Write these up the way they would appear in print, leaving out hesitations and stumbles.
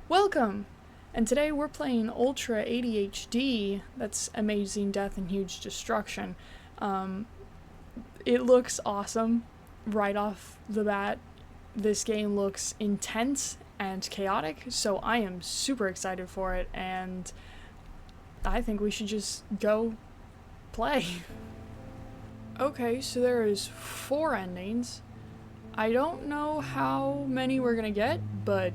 Welcome! And today we're playing Ultra ADHD. That's Amazing Death and Huge Destruction. It looks awesome right off the bat. This game looks intense and chaotic, so I am super excited for it, and I think we should just go play. Okay, so there is 4 endings. I don't know how many we're gonna get, but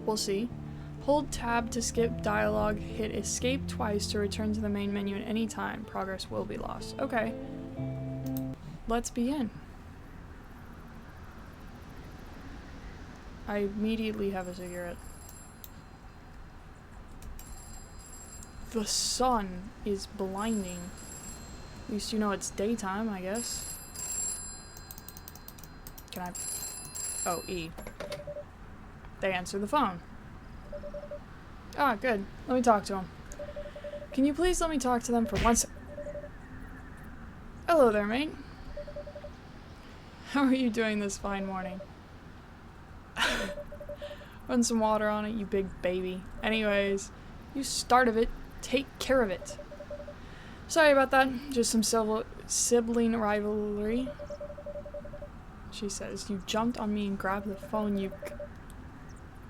we'll see. Hold tab to skip dialogue, hit escape twice to return to the main menu at any time. Progress will be lost. Okay. Let's begin. I immediately have a cigarette. The sun is blinding. At least you know it's daytime, I guess. Can I... Oh, E. They answer the phone. Ah, good. Let me talk to them. Can you please let me talk to them for once? Hello there, mate. How are you doing this fine morning? Run some water on it, you big baby. Anyways, you start of it, take care of it. Sorry about that. Just some sibling rivalry. She says, you jumped on me and grabbed the phone, you...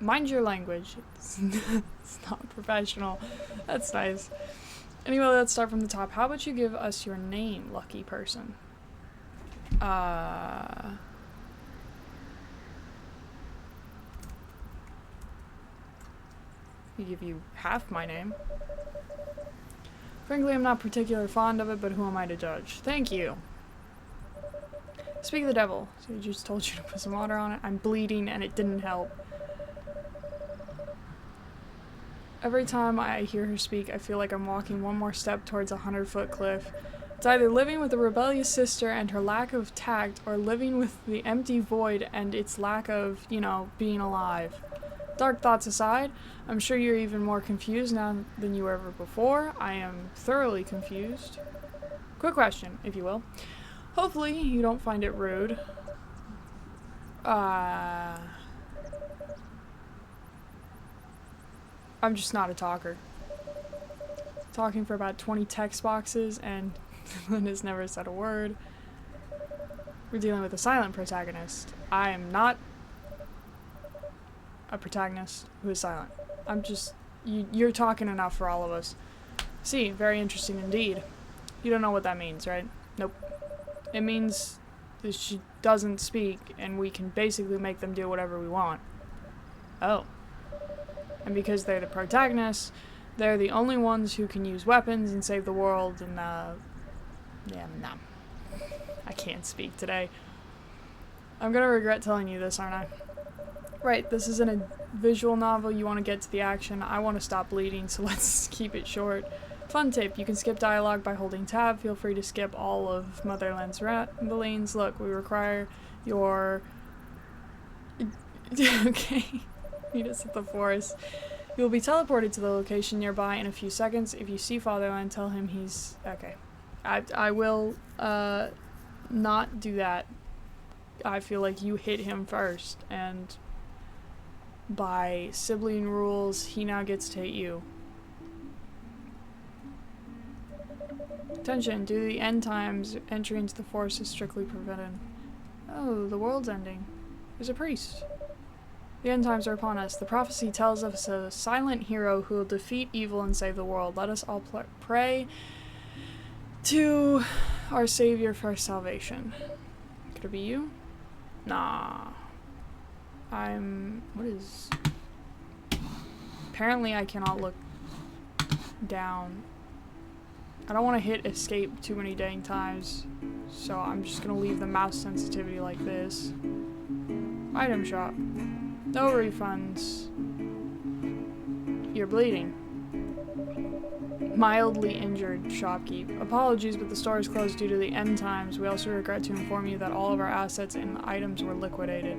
Mind your language. It's not professional. That's nice. Anyway, let's start from the top. How about you give us your name, lucky person? I give you half my name. Frankly, I'm not particularly fond of it, but who am I to judge? Thank you. Speak of the devil. So he just told you to put some water on it. I'm bleeding and it didn't help. Every time I hear her speak, I feel like I'm walking one more step towards a 100-foot cliff. It's either living with a rebellious sister and her lack of tact, or living with the empty void and its lack of, being alive. Dark thoughts aside, I'm sure you're even more confused now than you were ever before. I am thoroughly confused. Quick question, if you will. Hopefully you don't find it rude. I'm just not a talker. Talking for about 20 text boxes and Lynn has never said a word. We're dealing with a silent protagonist. I am not a protagonist who is silent. I'm just... You're talking enough for all of us. See, very interesting indeed. You don't know what that means, right? Nope. It means that she doesn't speak and we can basically make them do whatever we want. Oh. And because they're the protagonists, they're the only ones who can use weapons and save the world, and, yeah, no. I can't speak today. I'm gonna regret telling you this, aren't I? Right, this isn't a visual novel, you want to get to the action. I want to stop bleeding, so let's keep it short. Fun tip, you can skip dialogue by holding tab. Feel free to skip all of Motherland's ramblings. Look, we require your... Okay. Meet us at the forest. You will be teleported to the location nearby in a few seconds. If you see Fatherland, tell him he's... Okay. I will, not do that. I feel like you hit him first, and by sibling rules, he now gets to hit you. Attention, due to the end times, entry into the forest is strictly prevented. Oh, the world's ending. There's a priest. The end times are upon us. The prophecy tells us a silent hero who will defeat evil and save the world. Let us all pray to our Savior for salvation. Could it be you? Nah. What is... Apparently I cannot look down. I don't want to hit escape too many dang times, so I'm just gonna leave the mouse sensitivity like this. Item shop. No refunds. You're bleeding. Mildly injured shopkeep. Apologies, but the store is closed due to the end times. We also regret to inform you that all of our assets and items were liquidated.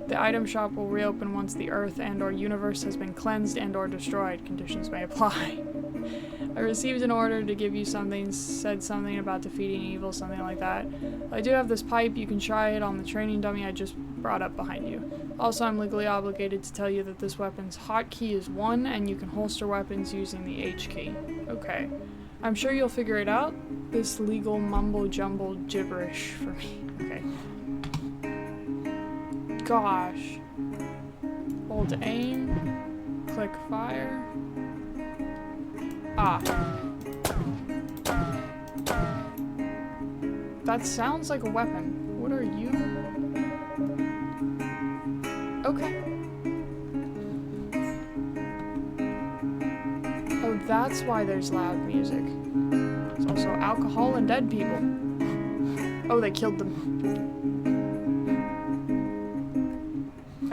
The item shop will reopen once the earth and/or universe has been cleansed and/or destroyed. Conditions may apply. I I received an order to give you something, said something about defeating evil, something like that. I do have this pipe, you can try it on the training dummy I just brought up behind you. Also, I'm legally obligated to tell you that this weapon's hotkey is 1, and you can holster weapons using the H key. Okay. I'm sure you'll figure it out. This legal mumbo-jumbo gibberish for me. Okay. Gosh. Hold aim. Click fire. Ah. That sounds like a weapon. What are you? Okay. Oh, that's why there's loud music. There's also alcohol and dead people. Oh, they killed them.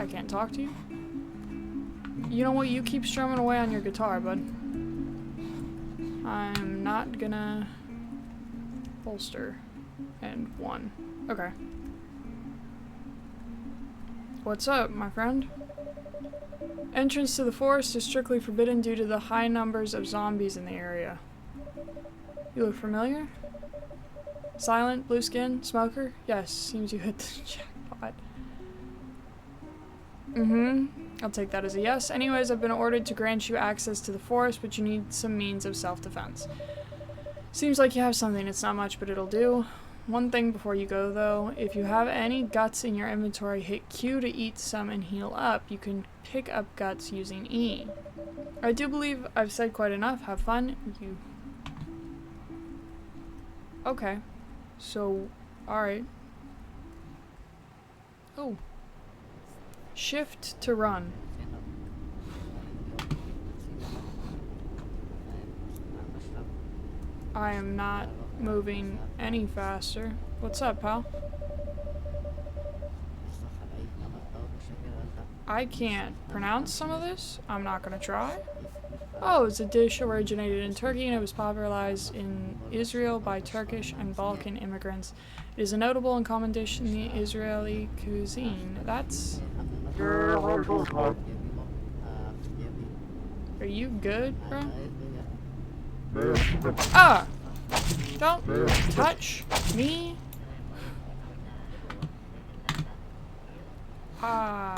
I can't talk to you? You know what? You keep strumming away on your guitar, bud. I'm not gonna holster. And 1. Okay. What's up, my friend? Entrance to the forest is strictly forbidden due to the high numbers of zombies in the area. You look familiar? Silent, blue skin, smoker? Yes, seems you hit the jackpot. I'll take that as a yes. Anyways, I've been ordered to grant you access to the forest, but you need some means of self-defense. Seems like you have something. It's not much, but it'll do. One thing before you go, though. If you have any guts in your inventory, hit Q to eat some and heal up. You can pick up guts using E. I do believe I've said quite enough. Have fun. You... Okay. So, alright. Oh. Shift to run. I am not moving any faster. What's up, pal? I can't pronounce some of this. I'm not gonna try. Oh, it's a dish originated in Turkey and it was popularized in Israel by Turkish and Balkan immigrants. It is a notable and common dish in the Israeli cuisine. That's... Are you good, bro? Ah! Don't touch me! Ah...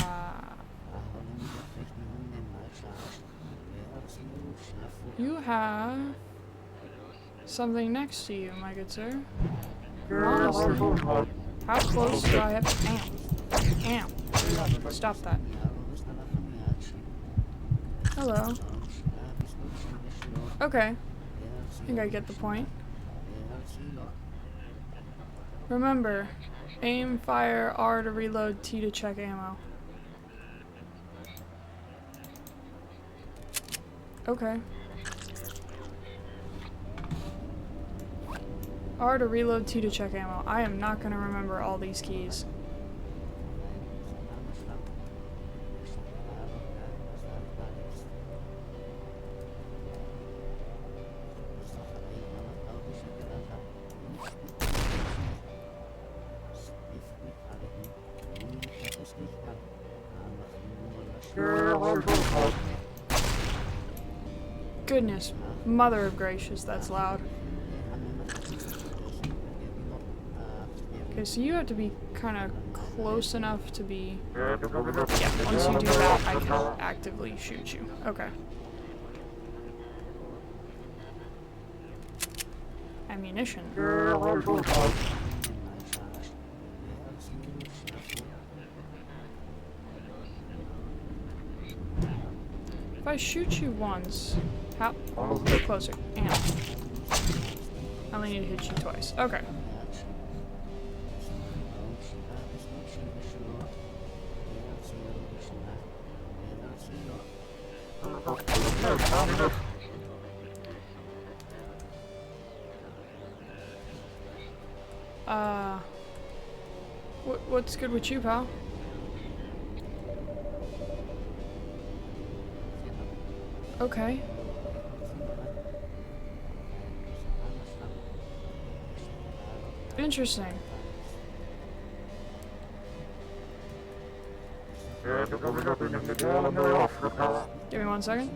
You have something next to you, my good sir. Honestly, how close do I have to... Ow. Ow. Stop that. Hello. Okay. I think I get the point. Remember, aim, fire, R to reload, T to check ammo. Okay. R to reload, T to check ammo. I am not gonna remember all these keys. Goodness, mother of gracious, that's loud. Okay, so you have to be kind of close enough to be... Yeah, once you do that, I can actively shoot you. Okay. Ammunition. If I shoot you once... How? Get closer. Damn. I only need to hit you twice. Okay. What's good with you, pal? Okay. Interesting. Give me 1 second.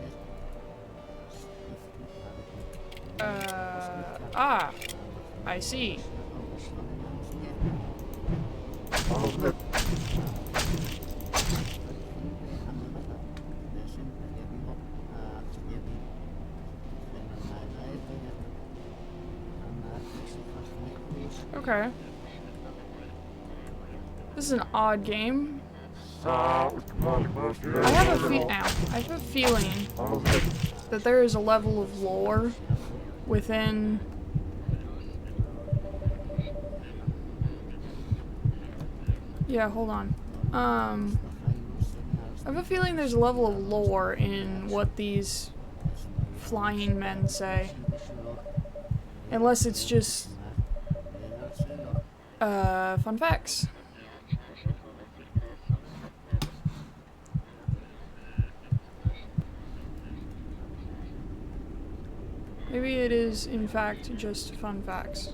Ah, I see. Okay. This is an odd game. I have a feeling that there is a level of lore within yeah, hold on. I have a feeling there's a level of lore in what these flying men say. Unless it's just fun facts. Maybe it is, in fact, just fun facts.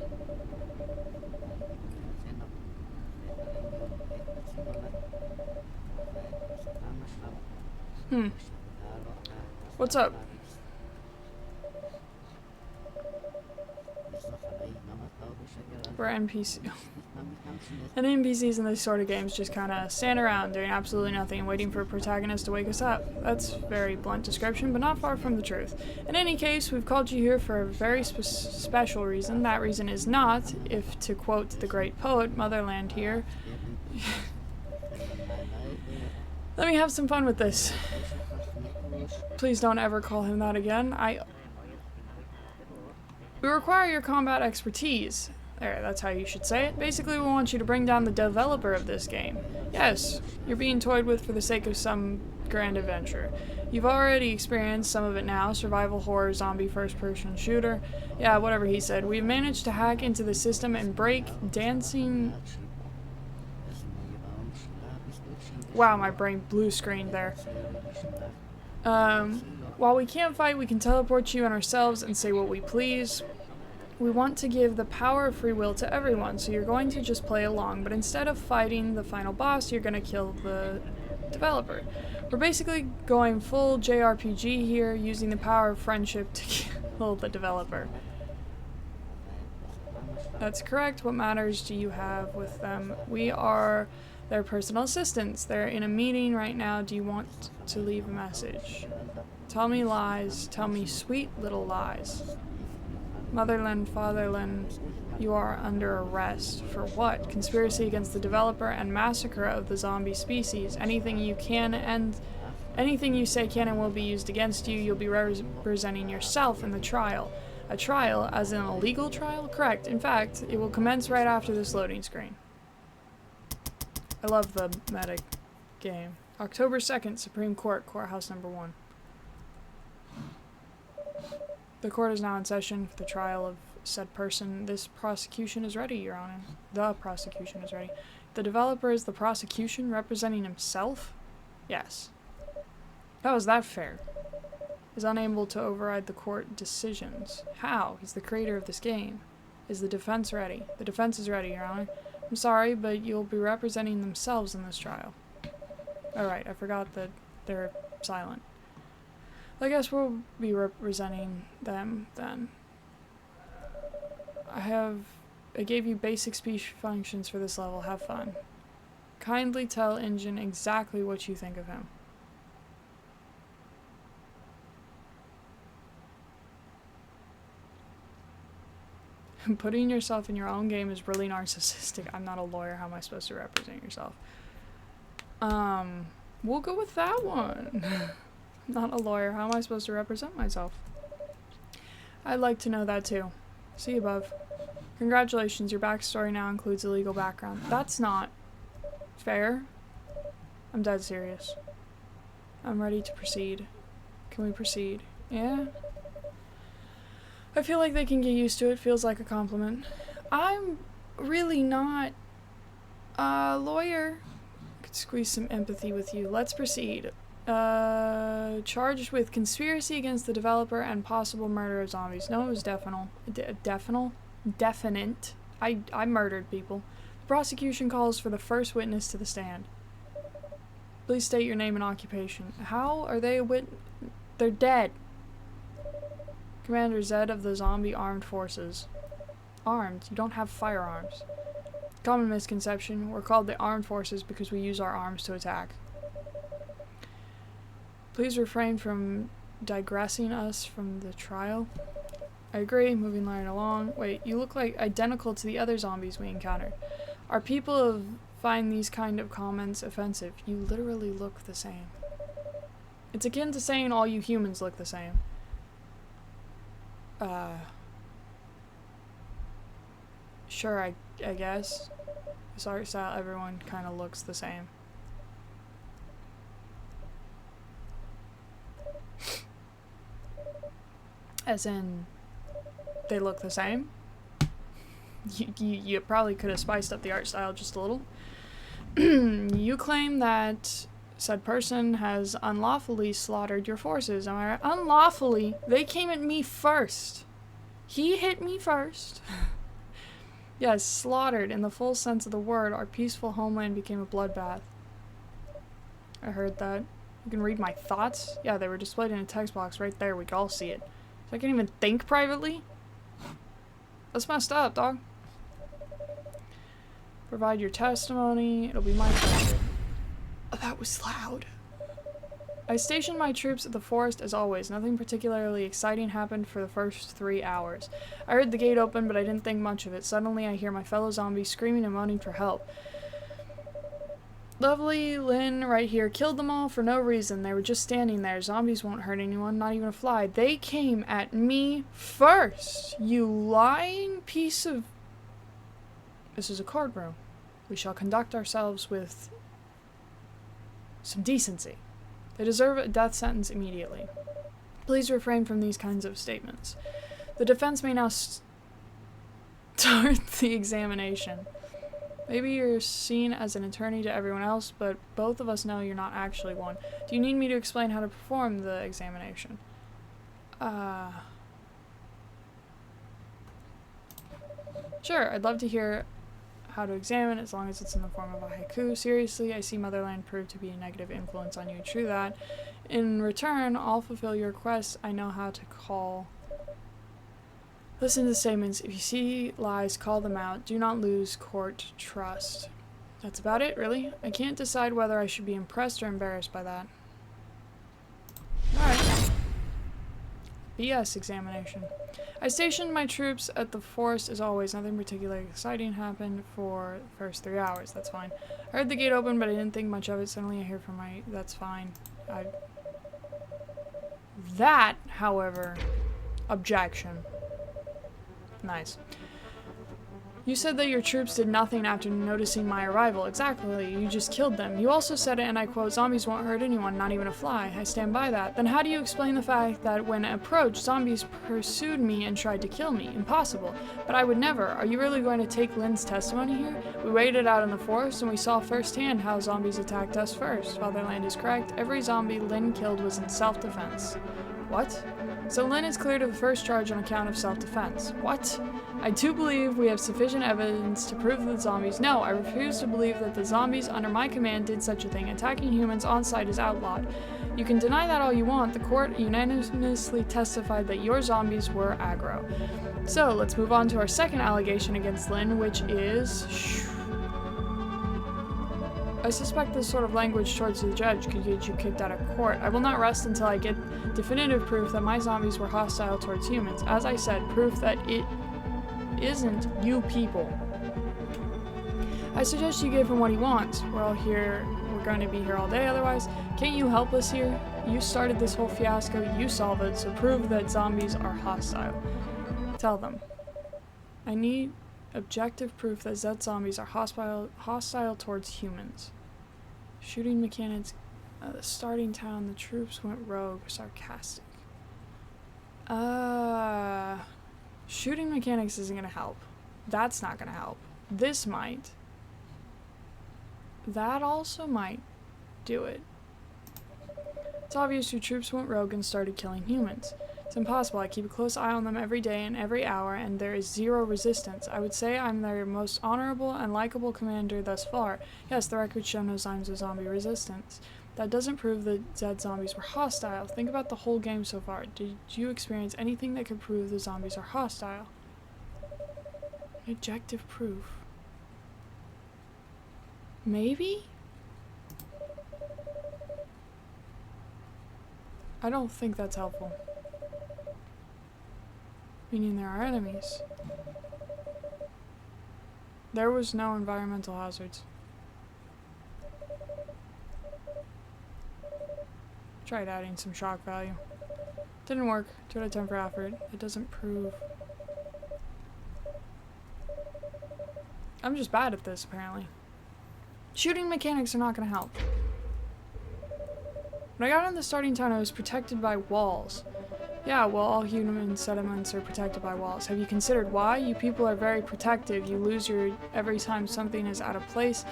What's up? We're NPC. And NPCs in these sort of games just kind of stand around doing absolutely nothing, waiting for a protagonist to wake us up. That's a very blunt description, but not far from the truth. In any case, we've called you here for a very special reason. That reason is not, if to quote the great poet, Motherland here, let me have some fun with this. Please don't ever call him that again. We require your combat expertise. There, that's how you should say it. Basically, we want you to bring down the developer of this game. Yes, you're being toyed with for the sake of some grand adventure. You've already experienced some of it now. Survival, horror, zombie, first-person shooter. Yeah, whatever he said. We've managed to hack into the system and break dancing... Wow, my brain blue screened there. While we can't fight, we can teleport you and ourselves and say what we please. We want to give the power of free will to everyone, so you're going to just play along, but instead of fighting the final boss, you're going to kill the developer. We're basically going full JRPG here, using the power of friendship to kill the developer. That's correct. What matters do you have with them? We are their personal assistants. They're in a meeting right now. Do you want to leave a message? Tell me lies. Tell me sweet little lies. Motherland, fatherland, you are under arrest. For what? Conspiracy against the developer and massacre of the zombie species. Anything you say can and will be used against you. You'll be representing yourself in the trial. A trial, as in a legal trial? Correct. In fact, it will commence right after this loading screen. I love the meta game. October 2nd, Supreme Court, Courthouse number 1. The court is now in session for the trial of said person. This prosecution is ready, Your Honor. The prosecution is ready. The developer is the prosecution representing himself? Yes. How is that fair? Is unable to override the court decisions. How? He's the creator of this game. Is the defense ready? The defense is ready, Your Honor. I'm sorry, but you'll be representing themselves in this trial. Alright, I forgot that they're silent. I guess we'll be representing them then. I gave you basic speech functions for this level. Have fun. Kindly tell Engine exactly what you think of him. Putting yourself in your own game is really narcissistic. I'm not a lawyer. How am I supposed to represent yourself? We'll go with that one. Not a lawyer. How am I supposed to represent myself? I'd like to know that too. See above. Congratulations, your backstory now includes a legal background. That's not fair. I'm dead serious. I'm ready to proceed. Can we proceed? Yeah? I feel like they can get used to it. Feels like a compliment. I'm really not a lawyer. I could squeeze some empathy with you. Let's proceed. Charged with conspiracy against the developer and possible murder of zombies. No, it was definite. I murdered people. The prosecution calls for the first witness to the stand. Please state your name and occupation. How are they they're dead. Commander Zed of the Zombie Armed Forces. Armed? You don't have firearms. Common misconception. We're called the Armed Forces because we use our arms to attack. Please refrain from digressing us from the trial. I agree, moving right along. Wait, you look like identical to the other zombies we encountered. Our people find these kind of comments offensive. You literally look the same. It's akin to saying all you humans look the same. Sure, I guess. This art style, everyone kind of looks the same. As in, they look the same. You probably could have spiced up the art style just a little. You claim that said person has unlawfully slaughtered your forces. Am I right? Unlawfully? They came at me first. He hit me first. Yes, slaughtered in the full sense of the word. Our peaceful homeland became a bloodbath. I heard that. You can read my thoughts? Yeah, they were displayed in a text box right there. We can all see it. So I can't even think privately? That's messed up, dog. Provide your testimony. It'll be my pleasure. Oh, that was loud. I stationed my troops at the forest as always. Nothing particularly exciting happened for the first 3 hours. I heard the gate open, but I didn't think much of it. Suddenly, I hear my fellow zombies screaming and moaning for help. Lovely Lynn right here killed them all for no reason. They were just standing there. Zombies won't hurt anyone, not even a fly. They came at me first. You lying piece of... This is a courtroom. We shall conduct ourselves with some decency. They deserve a death sentence immediately. Please refrain from these kinds of statements. The defense may now start the examination. Maybe you're seen as an attorney to everyone else, but both of us know you're not actually one. Do you need me to explain how to perform the examination? Sure, I'd love to hear how to examine as long as it's in the form of a haiku. Seriously, I see Motherland prove to be a negative influence on you. True that. In return, I'll fulfill your request. I know how to call... Listen to the statements. If you see lies, call them out. Do not lose court trust. That's about it, really? I can't decide whether I should be impressed or embarrassed by that. Alright. BS examination. I stationed my troops at the forest as always. Nothing particularly exciting happened for the first 3 hours. That's fine. I heard the gate open, but I didn't think much of it. Suddenly I hear from my... That's fine. That, however... Objection. Nice. You said that your troops did nothing after noticing my arrival. Exactly, you just killed them. You also said it, and I quote, zombies won't hurt anyone, not even a fly. I stand by that. Then how do you explain the fact that when approached, zombies pursued me and tried to kill me? Impossible. But I would never. Are you really going to take Lynn's testimony here? We waited out in the forest, and we saw firsthand how zombies attacked us first. Fatherland is correct. Every zombie Lynn killed was in self-defense. What? So Lynn is cleared of the first charge on account of self-defense. What? I do believe we have sufficient evidence to prove that the zombies... No, I refuse to believe that the zombies under my command did such a thing. Attacking humans on sight is outlawed. You can deny that all you want. The court unanimously testified that your zombies were aggro. So, let's move on to our second allegation against Lynn, which is... I suspect this sort of language towards the judge could get you kicked out of court. I will not rest until I get definitive proof that my zombies were hostile towards humans. As I said, proof that it isn't you people. I suggest you give him what he wants. We're all here. We're going to be here all day otherwise. Can't you help us here? You started this whole fiasco. You solve it. So prove that zombies are hostile. Tell them. I need objective proof that Zed zombies are hostile towards humans. Shooting mechanics at the starting town, the troops went rogue. Sarcastic. Shooting mechanics isn't gonna help. That's not gonna help. This might. That also might do it. It's obvious your troops went rogue and started killing humans. It's impossible. I keep a close eye on them every day and every hour, and there is zero resistance. I would say I'm their most honorable and likable commander thus far. Yes, the records show no signs of zombie resistance. That doesn't prove that Zed zombies were hostile. Think about the whole game so far. Did you experience anything that could prove the zombies are hostile? Objective proof. Maybe? I don't think that's helpful. Meaning there are enemies. There was no environmental hazards. Tried adding some shock value. Didn't work. 2 out of 10 for effort. It doesn't prove. I'm just bad at this, apparently. Shooting mechanics are not going to help. When I got in the starting town, I was protected by walls. Yeah, well, all human settlements are protected by walls. Have you considered why? You people are very protective. You lose your every time something is out of place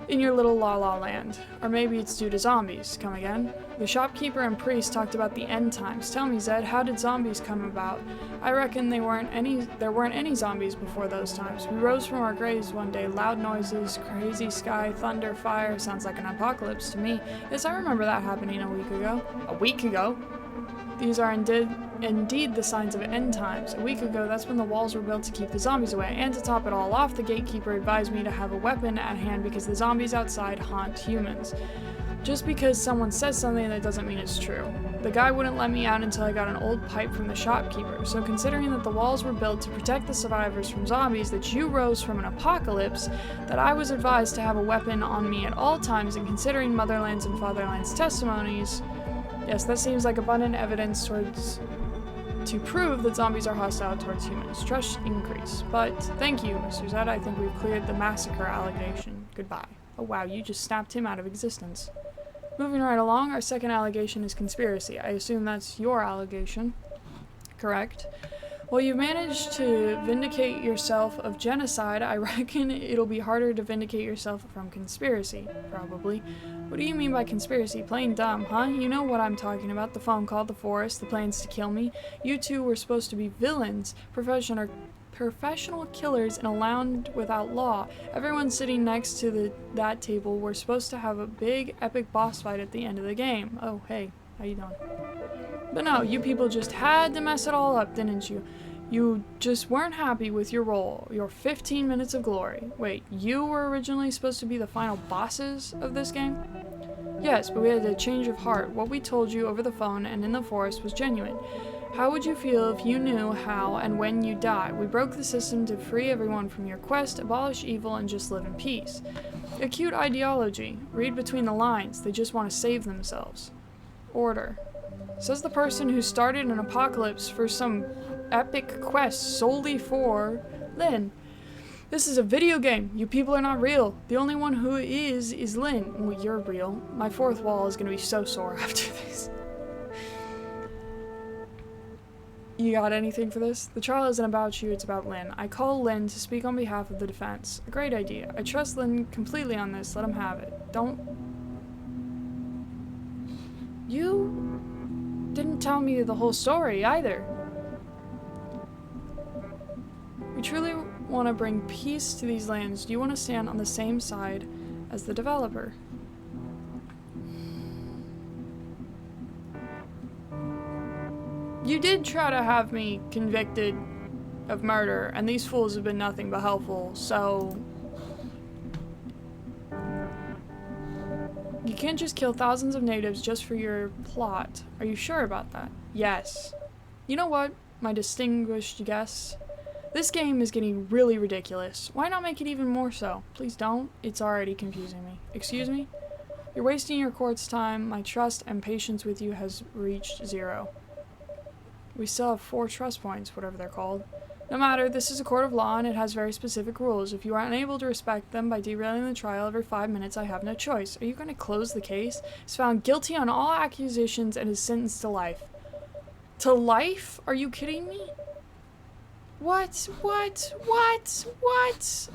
in your little la-la land. Or maybe it's due to zombies. Come again? The shopkeeper and priest talked about the end times. Tell me, Zed, how did zombies come about? I reckon there weren't any zombies before those times. We rose from our graves one day. Loud noises, crazy sky, thunder, fire. Sounds like an apocalypse to me. Yes, I remember that happening a week ago. A week ago? These are indeed the signs of end times. A week ago, that's when the walls were built to keep the zombies away. And to top it all off, the gatekeeper advised me to have a weapon at hand because the zombies outside haunt humans. Just because someone says something, that doesn't mean it's true. The guy wouldn't let me out until I got an old pipe from the shopkeeper. So considering that the walls were built to protect the survivors from zombies, that you rose from an apocalypse, that I was advised to have a weapon on me at all times, and considering Motherland's and Fatherland's testimonies, yes, that seems like abundant evidence to prove that zombies are hostile towards humans. Trust increase. But thank you, Mr. Zed. I think we've cleared the massacre allegation. Goodbye. Oh wow, you just snapped him out of existence. Moving right along, our second allegation is conspiracy. I assume that's your allegation. Correct. Well, you managed to vindicate yourself of genocide. I reckon it'll be harder to vindicate yourself from conspiracy, probably. What do you mean by conspiracy? Plain dumb, huh? You know what I'm talking about. The phone call, the forest, the plans to kill me. You two were supposed to be villains, professional killers in a land without law. Everyone sitting next to that table were supposed to have a big, epic boss fight at the end of the game. Oh, hey, how you doing? But no, you people just had to mess it all up, didn't you? You just weren't happy with your role, your 15 minutes of glory. Wait, you were originally supposed to be the final bosses of this game? Yes, but we had a change of heart. What we told you over the phone and in the forest was genuine. How would you feel if you knew how and when you die? We broke the system to free everyone from your quest, abolish evil, and just live in peace. A cute ideology. Read between the lines. They just want to save themselves. Order. Says the person who started an apocalypse for some epic quest solely for Lynn. This is a video game. You people are not real. The only one who is Lynn. Well, you're real. My fourth wall is going to be so sore after this. You got anything for this? The trial isn't about you, it's about Lynn. I call Lynn to speak on behalf of the defense. A great idea. I trust Lynn completely on this. Let him have it. Don't... You didn't tell me the whole story, either. We truly want to bring peace to these lands. Do you want to stand on the same side as the developer? You did try to have me convicted of murder, and these fools have been nothing but helpful, so... You can't just kill thousands of natives just for your plot. Are you sure about that? Yes. You know what, my distinguished guests? This game is getting really ridiculous. Why not make it even more so? Please don't. It's already confusing me. Excuse me? You're wasting your court's time. My trust and patience with you has reached 0. We still have 4 trust points, whatever they're called. No matter, this is a court of law and it has very specific rules. If you are unable to respect them by derailing the trial every 5 minutes, I have no choice. Are you going to close the case? He's found guilty on all accusations and is sentenced to life. To life? Are you kidding me? What?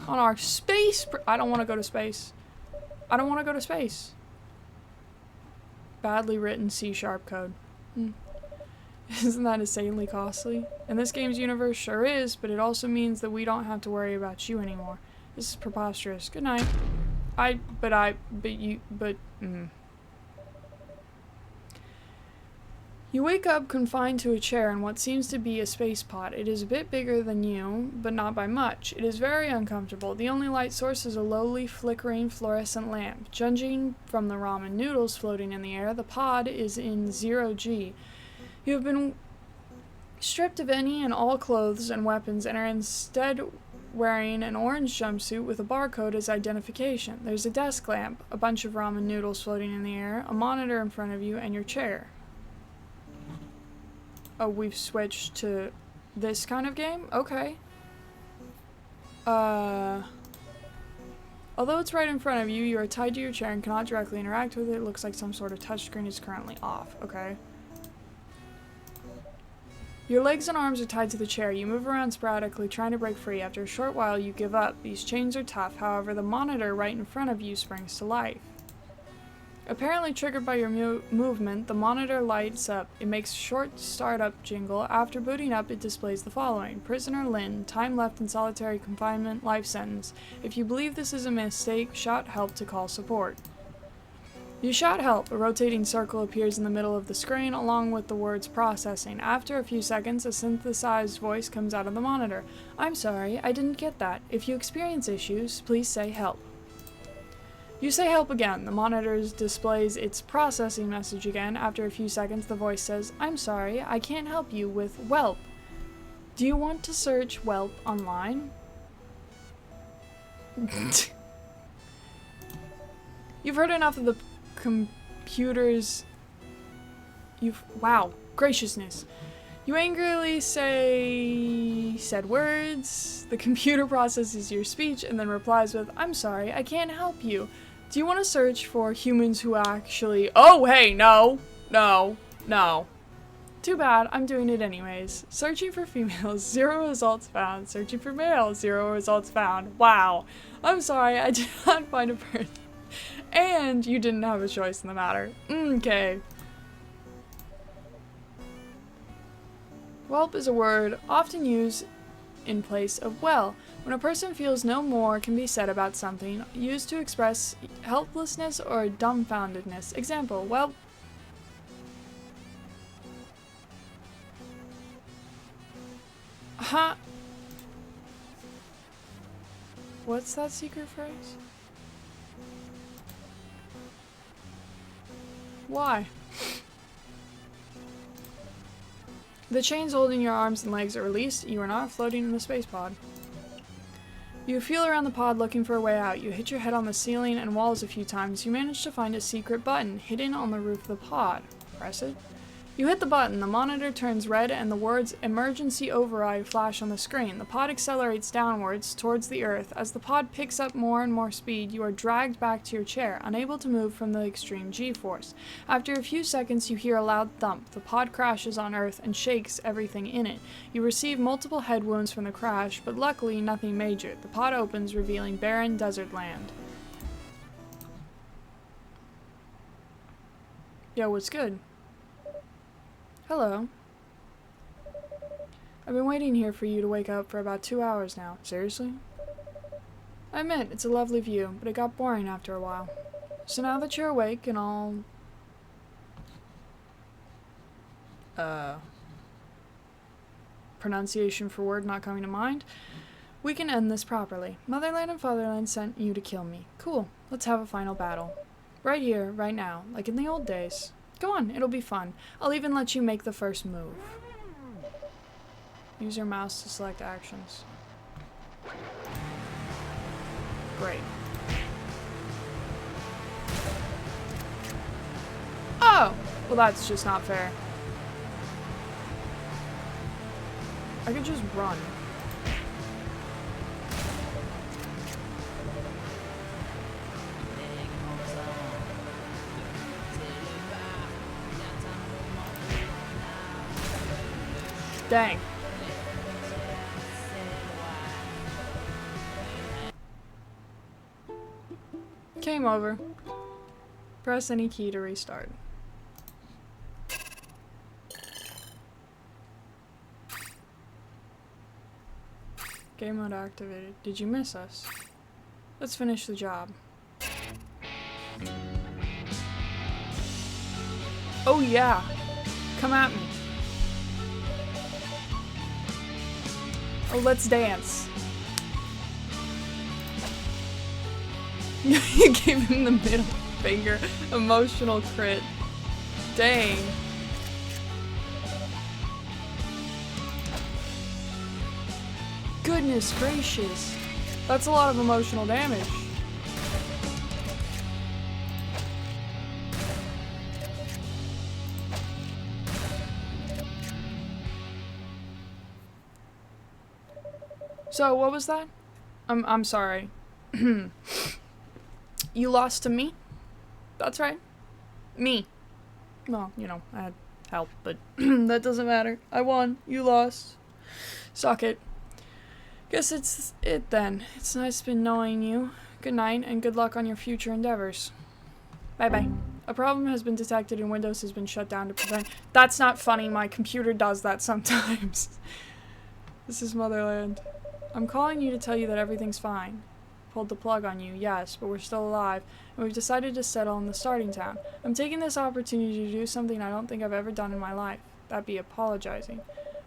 On our space? I don't want to go to space. I don't want to go to space. Badly written C# code. Isn't that insanely costly? In this game's universe, sure is, but it also means that we don't have to worry about you anymore. This is preposterous. Good night. You wake up confined to a chair in what seems to be a space pod. It is a bit bigger than you, but not by much. It is very uncomfortable. The only light source is a lowly flickering fluorescent lamp. Judging from the ramen noodles floating in the air, the pod is in 0G. You have been stripped of any and all clothes and weapons and are instead wearing an orange jumpsuit with a barcode as identification. There's a desk lamp, a bunch of ramen noodles floating in the air, a monitor in front of you, and your chair. Oh, we've switched to this kind of game? Okay. Although it's right in front of you, you are tied to your chair and cannot directly interact with it. It looks like some sort of touchscreen is currently off. Okay. Your legs and arms are tied to the chair. You move around sporadically, trying to break free. After a short while, you give up. These chains are tough. However, the monitor right in front of you springs to life. Apparently triggered by your movement, the monitor lights up. It makes a short startup jingle. After booting up, it displays the following. Prisoner Lynn, time left in solitary confinement, life sentence. If you believe this is a mistake, shout help to call support. You shout help. A rotating circle appears in the middle of the screen, along with the words processing. After a few seconds, a synthesized voice comes out of the monitor. I'm sorry, I didn't get that. If you experience issues, please say help. You say help again. The monitor displays its processing message again. After a few seconds, the voice says, I'm sorry, I can't help you with whelp. Do you want to search whelp online? You've heard enough of the computers. Wow, graciousness. You angrily say said words. The computer processes your speech and then replies with, I'm sorry, I can't help you. Do you want to search for humans who actually... Oh, hey, no. Too bad, I'm doing it anyways. Searching for females, 0 results found. Searching for males, 0 results found. Wow. I'm sorry, I did not find a person. And you didn't have a choice in the matter. Okay. Whelp is a word often used in place of well. When a person feels no more can be said about something, used to express helplessness or dumbfoundedness. Example, well... Huh? What's that secret phrase? Why? The chains holding your arms and legs are released. You are not floating in the space pod. You feel around the pod looking for a way out. You hit your head on the ceiling and walls a few times. You manage to find a secret button hidden on the roof of the pod. Press it. You hit the button. The monitor turns red and the words emergency override flash on the screen. The pod accelerates downwards towards the earth. As the pod picks up more and more speed, you are dragged back to your chair, unable to move from the extreme G-force. After a few seconds, you hear a loud thump. The pod crashes on earth and shakes everything in it. You receive multiple head wounds from the crash, but luckily nothing major. The pod opens, revealing barren desert land. Yo, what's good? Hello. I've been waiting here for you to wake up for about 2 hours now. Seriously? I admit, it's a lovely view, but it got boring after a while. So now that you're awake and all... pronunciation for word not coming to mind, we can end this properly. Motherland and Fatherland sent you to kill me. Cool. Let's have a final battle. Right here, right now, like in the old days. Go on, it'll be fun. I'll even let you make the first move. Use your mouse to select actions. Great. Oh! Well, that's just not fair. I could just run. Dang. Game over. Press any key to restart. Game mode activated. Did you miss us? Let's finish the job. Oh yeah! Come at me. Oh, let's dance. You gave him the middle finger. Emotional crit. Dang. Goodness gracious. That's a lot of emotional damage. So, what was that? I'm sorry. You lost to me? That's right. Me. Well, you know, I had help, but that doesn't matter. I won. You lost. Suck it. Guess it's it then. It's nice been knowing you. Good night, and good luck on your future endeavors. Bye-bye. A problem has been detected and Windows has been shut down to prevent— That's not funny. My computer does that sometimes. This is Motherland. I'm calling you to tell you that everything's fine. Pulled the plug on you, yes, but we're still alive, and we've decided to settle in the starting town. I'm taking this opportunity to do something I don't think I've ever done in my life. That be apologizing.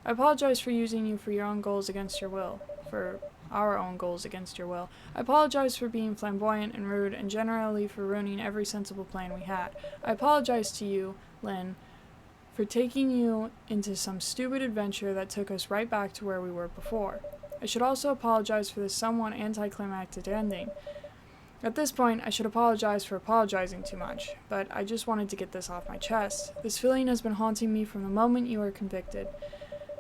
I apologize for using you for your own goals against your will. For our own goals against your will. I apologize for being flamboyant and rude, and generally for ruining every sensible plan we had. I apologize to you, Lynn, for taking you into some stupid adventure that took us right back to where we were before. I should also apologize for this somewhat anticlimactic ending. At this point, I should apologize for apologizing too much, but I just wanted to get this off my chest. This feeling has been haunting me from the moment you were convicted.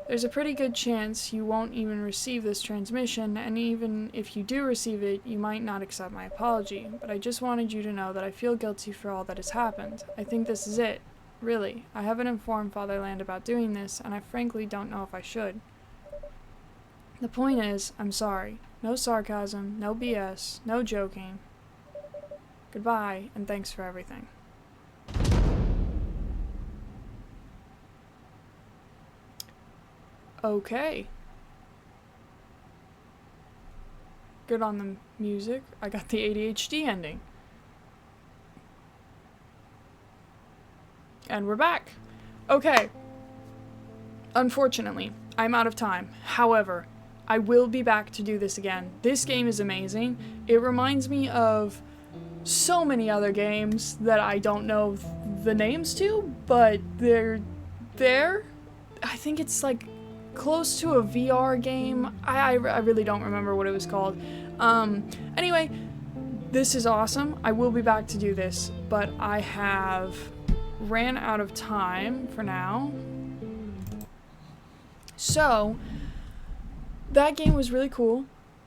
There's a pretty good chance you won't even receive this transmission, and even if you do receive it, you might not accept my apology, but I just wanted you to know that I feel guilty for all that has happened. I think this is it. Really. I haven't informed Fatherland about doing this, and I frankly don't know if I should. The point is, I'm sorry. No sarcasm, no BS, no joking. Goodbye, and thanks for everything. Okay. Good on the music. I got the ADHD ending. And we're back. Okay. Unfortunately, I'm out of time. However, I will be back to do this again. This game is amazing. It reminds me of so many other games that I don't know the names to, but they're there. I think it's like close to a VR game. I really don't remember what it was called. Anyway, this is awesome. I will be back to do this, but I have ran out of time for now. So, that game was really cool.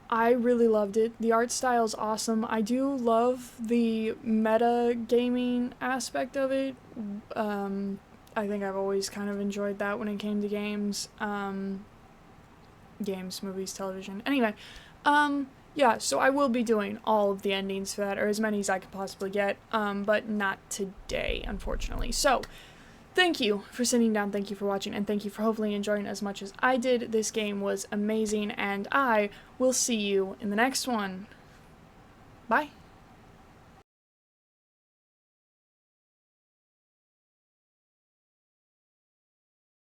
I really loved it. The art style is awesome. I do love the meta gaming aspect of it. I think I've always kind of enjoyed that when it came to games. Games, movies, television. Anyway, yeah, so I will be doing all of the endings for that, or as many as I could possibly get, but not today, unfortunately. So, thank you for sitting down, thank you for watching, and thank you for hopefully enjoying as much as I did. This game was amazing, and I will see you in the next one. Bye.